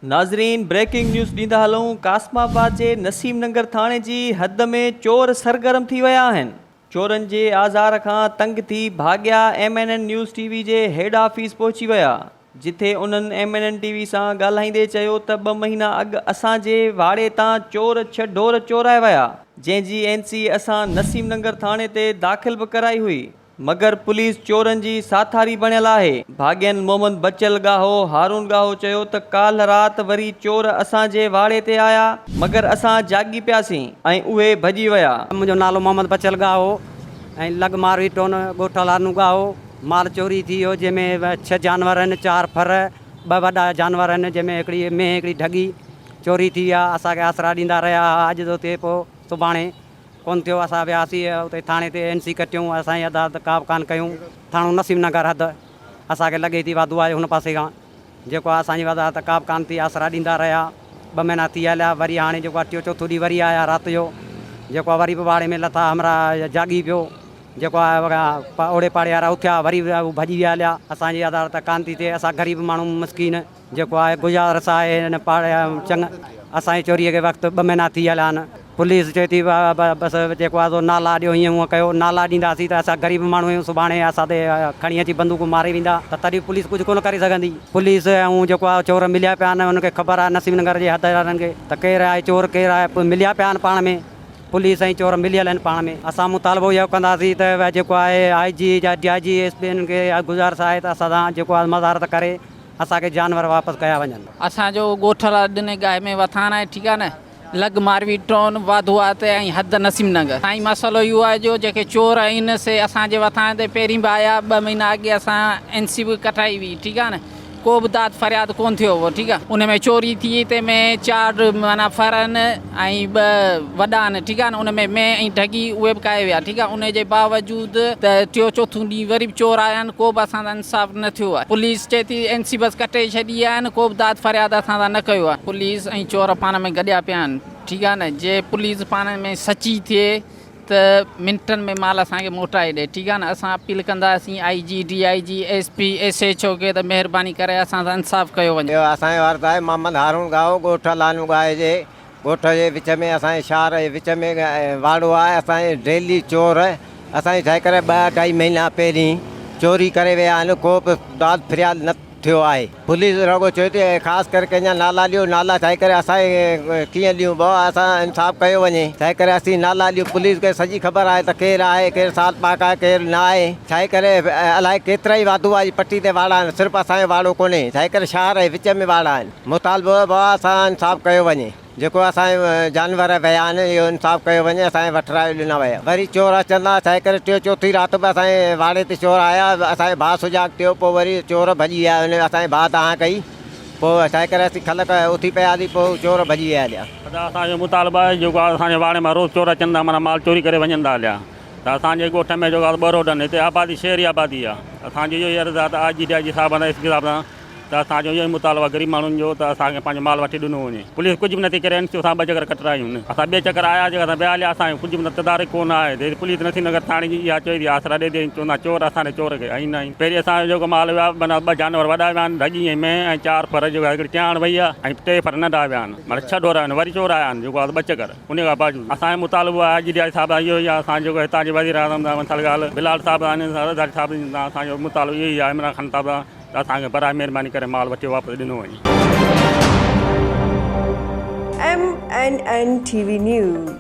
नाज़रीन breaking news ॾींदा हलूं। कासमाबाद जे नसीम नगर थाणे जी हद में चोर सरगर्म थी विया आहिनि। चोरनि जे आज़ार खां तंग थी भाॻिया MNN न्यूज़ TV जे हेड ऑफिस पहुची विया, जिथे उन्हनि MNN TV सां ॻाल्हाईंदे चयो त 2 महीना अॻु असांजे वाड़े तां चोर 6 ढोर चोराए विया, जंहिंजी NC असां नसीम नगर थाणे ते दाख़िल बि कराई हुई, मगर पुलिस चोरनि जी साथारी बणियल आहे। भाॻियन मोहम्मद बचल गाहो हारून गाहो चयो त काल्ह राति वरी चोर असांजे वाड़े ते आया, मगर असां जागी पियासीं ऐं उहे भॼी विया। मुंहिंजो नालो मोहम्मद बचल गाहो ऐं लगमारवी टोन ॻोठ लानू गाहो। माल चोरी थी वियो, जंहिंमें 6 जानवर आहिनि, 4 फर, 2 वॾा जानवर आहिनि, जंहिंमें हिकिड़ी में हिकिड़ी ढगी चोरी थी आहे। असांखे आसरा ॾींदा रहिया, अॼु थो थिए पोइ सुभाणे कोन थियो। असां वियासीं उते थाणे ते NC कटियूं, असांजी अदालत का बि कान कयूं। थाणो नसीम नगर हद असांखे लॻे थी वाधू आहे हुन पासे खां, जेको आहे असांजी अदालत का बि कान थी। आसरा ॾींदा रहिया, 2 महीना थी हलिया। वरी हाणे जेको आहे 3 4 ॾींहुं वरी आया राति जो, जेको आहे वरी बि वाड़े में लथा, हमरा जागी पियो, जेको आहे ओड़े पाड़े वारा उथिया, वरी भॼी विया हलिया। असांजी अदालत कान थी थिए। असां ग़रीब माण्हू मस्कीन, जेको आहे गुज़ारिश आहे हिन पाड़े चङा। असांजी चोरीअ खे वक़्तु 2 महीना थी हलिया आहिनि। पुलिस चए थी बसि जेको आहे नाला ॾियो, हीअं हूअं कयो। नाला ॾींदासीं त असां ग़रीब माण्हू आहियूं, सुभाणे असां ते खणी अची बंदूक मारे वेंदा, त तॾहिं पुलिस कुझु कोन करे सघंदी। पुलिस ऐं जेको आहे चोर मिलिया पिया आहिनि, हुनखे ख़बर आहे नसीम नगर जे हद वारनि खे त केरु आहे चोर केरु आहे, मिलिया पिया आहिनि पाण में। पुलिस ऐं चोर मिलियल आहिनि पाण में। असां मुतालबो इहो कंदासीं त जेको आहे IG या DIG SP खे गुज़ारिश आहे त असां सां जेको आहे मज़ारत करे असांखे जानवर वापसि कया वञनि। असांजो ॻोठला ॾिने गांइ में वथान आहे, ठीकु आहे न, लग मारवी टोन वाधुआ ते ऐं हद नसीम नगर। साईं मसइलो इहो आहे जो जेके चोर आहिनि से असांजे वथान ते पहिरीं बि आया, 2 महीना अॻे असां NC बि कटाई हुई, ठीकु आहे न, को बि दाद फरियाद कोन थियो हो, ठीकु आहे। उन में चोरी थी, तंहिंमें 4 माना फर आहिनि ऐं 2 वॾा आहिनि, ठीकु आहे न। उन में ऐं ढगी उहे बि कए विया, ठीकु आहे। उन जे बावजूदि त 3 4 ॾींहुं वरी बि चोर आया आहिनि, को बि असां सां इंसाफ़ न थियो आहे। पुलिस चए थी NC बसि कटे छॾी आहे, को बि दाद फरियाद असां सां न कयो आहे। पुलिस ऐं चोर पाण में गॾिया पिया आहिनि, ठीकु आहे न। जे पुलिस पाण में सची थिए त मिंटनि में माल असांखे मोटाए ॾे, ठीकु आहे न। असां अपील कंदासीं IG DIG SP SHO खे त महिरबानी करे असां सां इंसाफ़ कयो वञे। असांजो अर्ज़ आहे मोहम्मद हारून गाहो ॻोठ लानू गाहे जे ॻोठ जे विच में, असांजे शहर जे विच में वाड़ो आहे। असांजे डेली चोर असांजे ठहे करे 2 2.5 महीना पहिरीं चोरी करे विया आहिनि, को बि दाद फरियाद न थियो आहे। पुलिस रुगो चए थी ख़ासि करे कंहिंजा नाला ॾियो, नाला ठाहे करे असांखे कीअं ॾियूं भाउ, असां इंसाफ़ कयो वञे। ठहे करे असीं नाला ॾियूं, पुलिस खे सॼी ख़बर आहे त केरु आहे, केरु साल पाक आहे, केरु न आहे। ठहे करे अलाए केतिरा ई वाधू आहे पट्टी ते वाड़ा आहिनि, सिर्फ़ु असांजो वाड़ो कोन्हे, ठहे करे शहर जे विच में वाड़ा आहिनि। मुतालबो भाउ असां इंसाफ़ कयो वञे, जेको असांजे जानवर विया आहिनि इहो इंसाफ़ कयो वञे, असांजे वठरायो ॾिना विया। वरी चोर अचंदा, ठहे करे 3 4 राति बि असांजे वाड़े ते चोर आया, असांजे भाउ सुजाग थियो, पोइ वरी चोर भॼी विया। असांजे भाउ तव्हां कई, पोइ ठहे करे असीं ख़लक उथी पियासीं, पोइ चोर भॼी विया हलिया। असांजो मुतालबो आहे जेको आहे असांजे वाड़े मां रोज़ चोर अचनि था, माना माल चोरी करे वञनि था हलिया। त असांजे ॻोठ में जेको आहे 2 रोड आहिनि, हिते आबादी शहरी आबादी आहे। असांजो इहो ई अर्ज़ु आहे त IG DIG साहिब SP साहिब सां त असांजो इहो ई मुतालबो आहे ग़रीब माण्हुनि जो, त असांखे पंहिंजो माल वठी ॾिनो वञे। पुलिस कुझु बि नथी करे, NC सां 2 चकर कटरायूं। असां 2 चकर आया, जेका असां विया हलिया, असांजो कुझु बि तदारक कोन आहे। पुलिस नसीम नगर थाणे जी इहा चए थी आसरा ॾे, चवंदा चोर असांजे चोर खे आई न आई। पहिरीं असांजो जेको माल विया, माना 2 जानवर वॾा विया आहिनि, ढगी ऐं में, ऐं 4 फर, जेको हिकिड़ी चाण वई आहे, ऐं 3 फर नंढा विया आहिनि, माना 6 ढोर आहिनि। वरी चोर आया आहिनि, जेको आहे 2 चकर। उन खां बावजूदि असांजो मुतालबो आहे IG DIG साहिब इहो ई आहे। असां जेको हितां जे वज़ीर आज़म सां बिलाल साहिब आहिनि, सरदार साहिब, असांजो मुतालबो इहो ई आहे, इमरान ख़ान साहिब त असांखे बराए महिरबानी करे माल वठी वापसि ॾिनो वञे। MNN TV News।